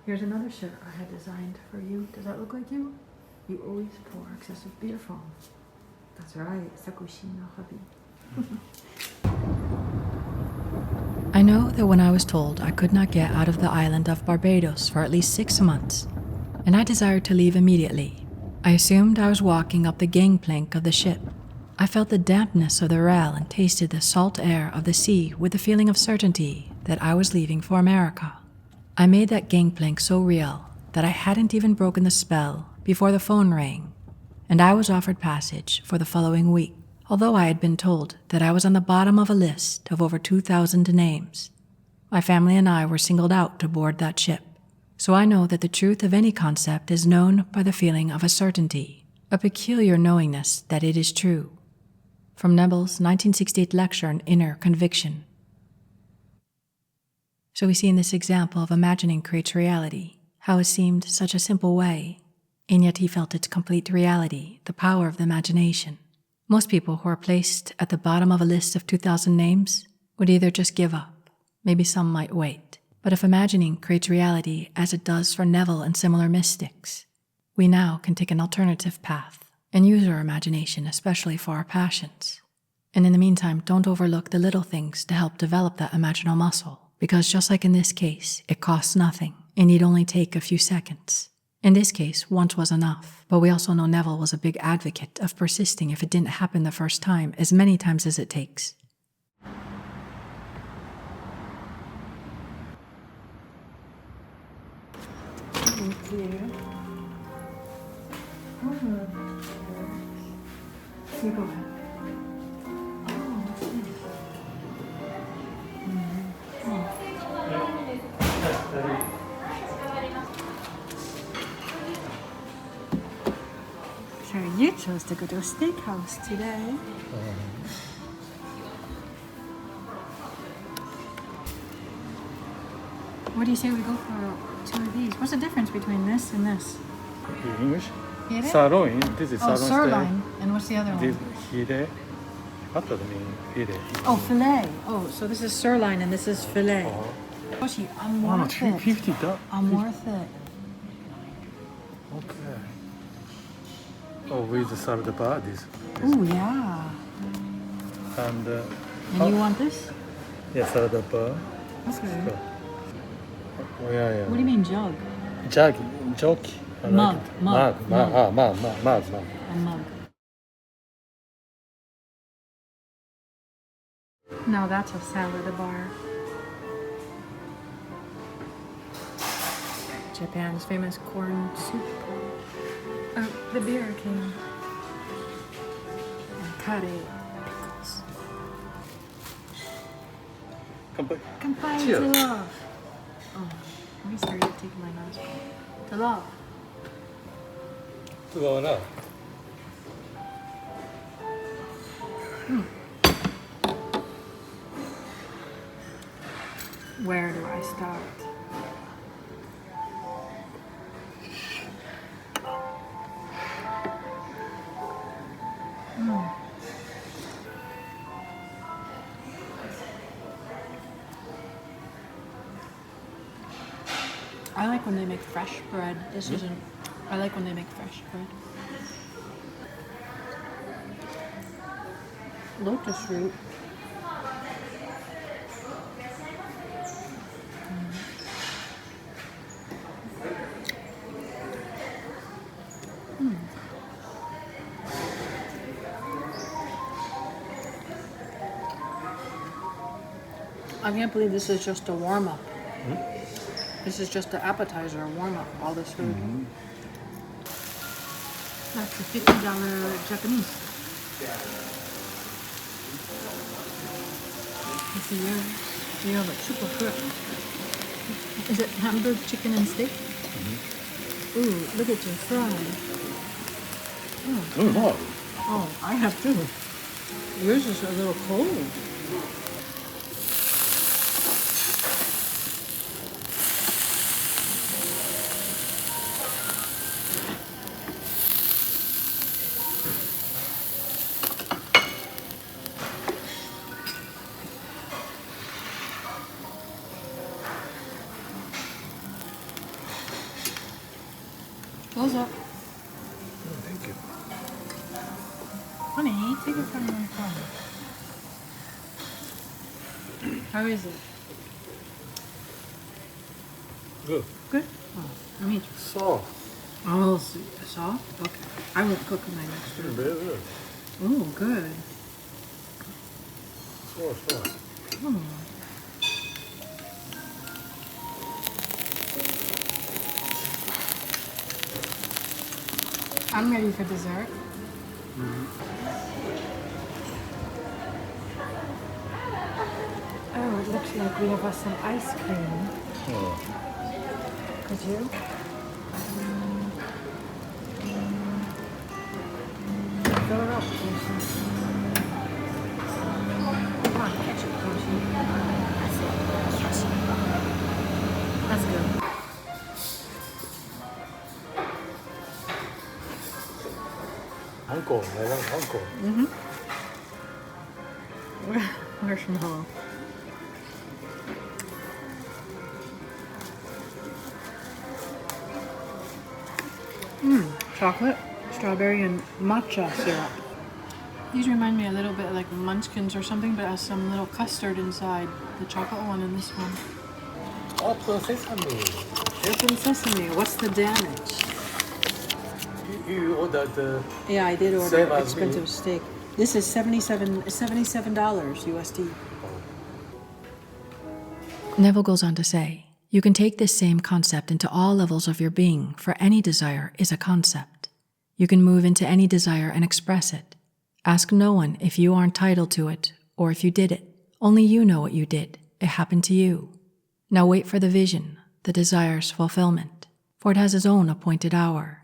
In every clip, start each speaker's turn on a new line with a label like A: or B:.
A: Here's another shirt I had designed for you. Does that look like you? You always pour excessive beer foam. That's right, Sakushi no Hubby. I know that when I was told I could not get out of the island of Barbados for at least 6 months, and I desired to leave immediately, I assumed I was walking up the gangplank of the ship. I felt the dampness of the rail and tasted the salt air of the sea with the feeling of certainty that I was leaving for America. I made that gangplank so real that I hadn't even broken the spell before the phone rang, and I was offered passage for the following week, although I had been told that I was on the bottom of a list of over 2,000 names. My family and I were singled out to board that ship, so I know that the truth of any concept is known by the feeling of a certainty, a peculiar knowingness that it is true. From Neville's 1968 lecture on inner conviction. So we see in this example of imagining creates reality, how it seemed such a simple way, and yet he felt its complete reality, the power of the imagination. Most people who are placed at the bottom of a list of 2,000 names would either just give up, maybe some might wait. But if imagining creates reality as it does for Neville and similar mystics, we now can take an alternative path and use our imagination, especially for our passions. And in the meantime, don't overlook the little things to help develop that imaginal muscle. Because just like in this case, it costs nothing and need only take a few seconds. In this case, once was enough, but we also know Neville was a big advocate of persisting if it didn't happen the first time, as many times as it takes. Thank you. You go ahead. So you chose to go to a steakhouse today. What do you say we go for 2 of these? What's the difference between this and this?
B: English?
A: Filet?
B: Sirloin. This is sirloin.
A: Sirloin. And what's the other
B: This
A: one?
B: filet. What does it mean? Filet.
A: Oh, filet. Oh, so this is sirloin and this is filet. Toshi, I'm worth it.
B: $50.
A: I'm worth it.
B: Okay. Oh, with the salad bar, this.
A: Oh, yeah.
B: And
A: And you want this?
B: yeah, salad bar.
A: Okay.
B: So, oh, yeah.
A: What do you mean jug?
B: Jockey.
A: Mug.
B: Mug.
A: A mug. No, that's a salad bar. Japan's famous corn soup. The beer king. And curry pickles. Kanpai to love. Oh, let me start to take my nostril. To love.
B: 뜨거워라.
A: Where do I start? I like when they make fresh bread. This isn't. I like when they make fresh bread. Lotus root. I can't believe this is just a warm-up. This is just an appetizer, a warm-up, all this food. That's the $50 Japanese. You see yours? You have a super fruit. Is it hamburger, chicken, and steak? Ooh, look at your fry. Oh, I have too. Yours is a little cold. Close up.
B: Thank you.
A: Honey, take it from my phone. How is it?
B: Good.
A: Good? Oh, let me try.
B: Soft.
A: Oh, soft? Okay. I won't cook my next one.
B: Very good.
A: Oh, good.
B: Soft.
A: Oh. I'm ready for dessert. Oh, it looks like we have us some ice cream.
B: Oh.
A: Could you? Fill it up, Toshi. Come on, catch it, Toshi. That's it. That's good.
B: Uncle. I want uncle.
A: Marshmallow. Chocolate, strawberry, and matcha syrup. These remind me a little bit like Munchkins or something, but has some little custard inside. The chocolate one and this one.
B: Apple sesame.
A: Open sesame. What's the damage?
B: You ordered the...
A: Yeah, I did order
B: Same as
A: expensive
B: me.
A: steak. This is $77 USD. Neville goes on to say, you can take this same concept into all levels of your being, for any desire is a concept. You can move into any desire and express it. Ask no one if you are entitled to it or if you did it. Only you know what you did. It happened to you. Now wait for the vision, the desire's fulfillment, for it has its own appointed hour.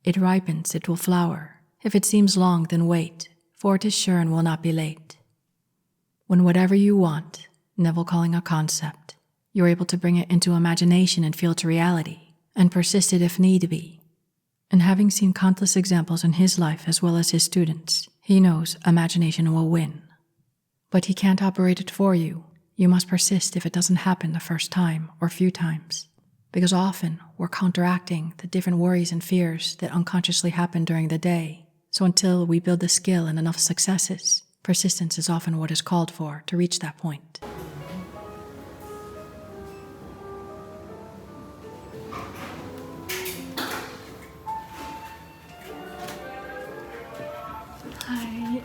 A: It ripens, it will flower. If it seems long, then wait, for it is sure and will not be late. When whatever you want, Neville calling a concept, you're able to bring it into imagination and feel to reality, and persist it if need be. And having seen countless examples in his life as well as his students, he knows imagination will win. But he can't operate it for you. You must persist if it doesn't happen the first time or few times, because often we're counteracting the different worries and fears that unconsciously happen during the day. So until we build the skill and enough successes, persistence is often what is called for to reach that point. Hi.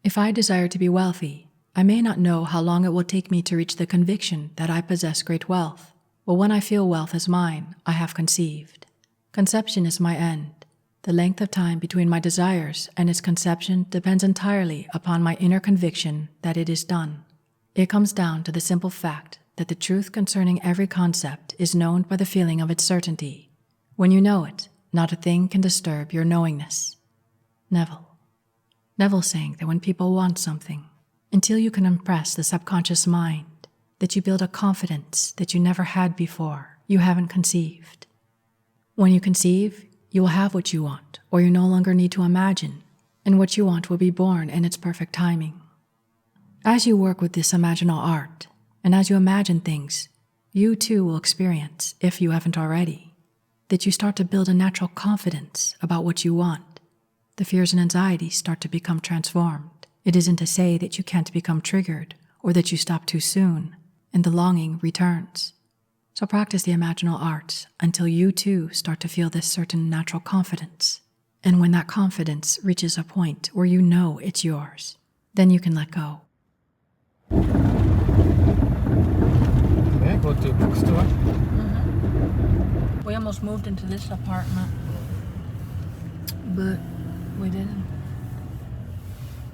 A: If I desire to be wealthy, I may not know how long it will take me to reach the conviction that I possess great wealth. But when I feel wealth is mine, I have conceived. Conception is my end. The length of time between my desires and its conception depends entirely upon my inner conviction that it is done. It comes down to the simple fact that the truth concerning every concept is known by the feeling of its certainty. When you know it, not a thing can disturb your knowingness. Neville saying that when people want something, until you can impress the subconscious mind, that you build a confidence that you never had before, you haven't conceived. When you conceive, you will have what you want, or you no longer need to imagine, and what you want will be born in its perfect timing. As you work with this imaginal art, and as you imagine things, you too will experience, if you haven't already, that you start to build a natural confidence about what you want. The fears and anxieties start to become transformed. It isn't to say that you can't become triggered or that you stop too soon, and the longing returns. So practice the imaginal arts until you too start to feel this certain natural confidence. And when that confidence reaches a point where you know it's yours, then you can let go.
B: Yeah, go to a bookstore.
A: We almost moved into this apartment, but we didn't.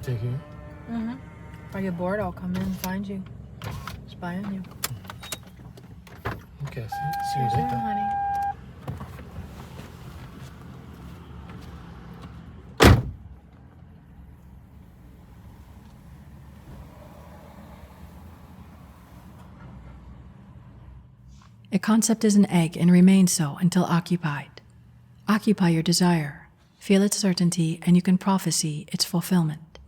B: Take it.
A: If I get bored, I'll come in and find you. Spy on you.
B: Okay, see you
A: Soon,
B: later.
A: honey. A concept is an egg and remains so until occupied. Occupy your desire, feel its certainty, and you can prophesy its fulfillment.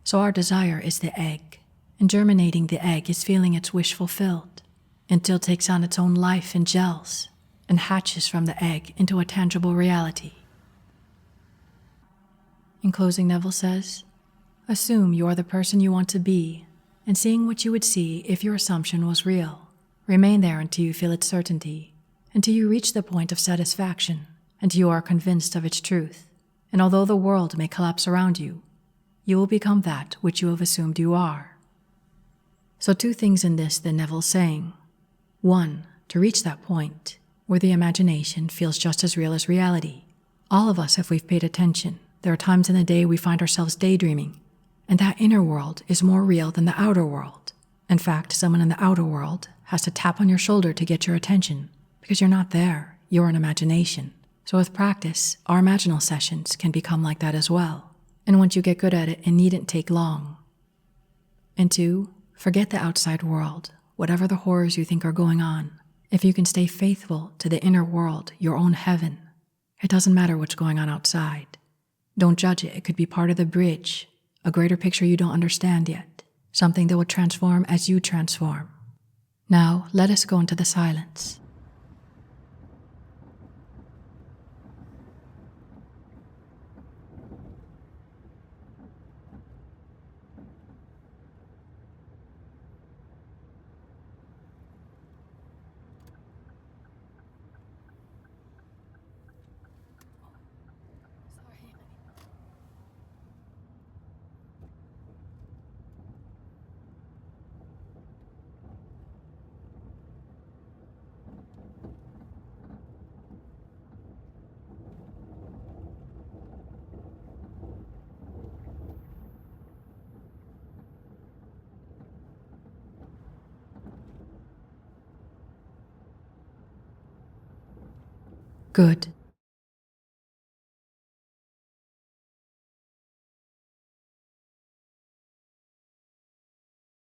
A: So our desire is the egg, and germinating the egg is feeling its wish fulfilled, until it takes on its own life and gels, and hatches from the egg into a tangible reality. In closing, Neville says, assume you are the person you want to be, and seeing what you would see if your assumption was real. Remain there until you feel its certainty, until you reach the point of satisfaction, until you are convinced of its truth. And although the world may collapse around you, you will become that which you have assumed you are. So 2 things in this that Neville's saying. 1, to reach that point, where the imagination feels just as real as reality. All of us, if we've paid attention, there are times in the day we find ourselves daydreaming, and that inner world is more real than the outer world. In fact, someone in the outer world has to tap on your shoulder to get your attention, because you're not there, you're an imagination. So with practice, our imaginal sessions can become like that as well. And once you get good at it, it needn't take long. And 2, forget the outside world, whatever the horrors you think are going on. If you can stay faithful to the inner world, your own heaven, it doesn't matter what's going on outside. Don't judge it. It could be part of the bridge, a greater picture you don't understand yet, something that will transform as you transform. Now, let us go into the silence. Good.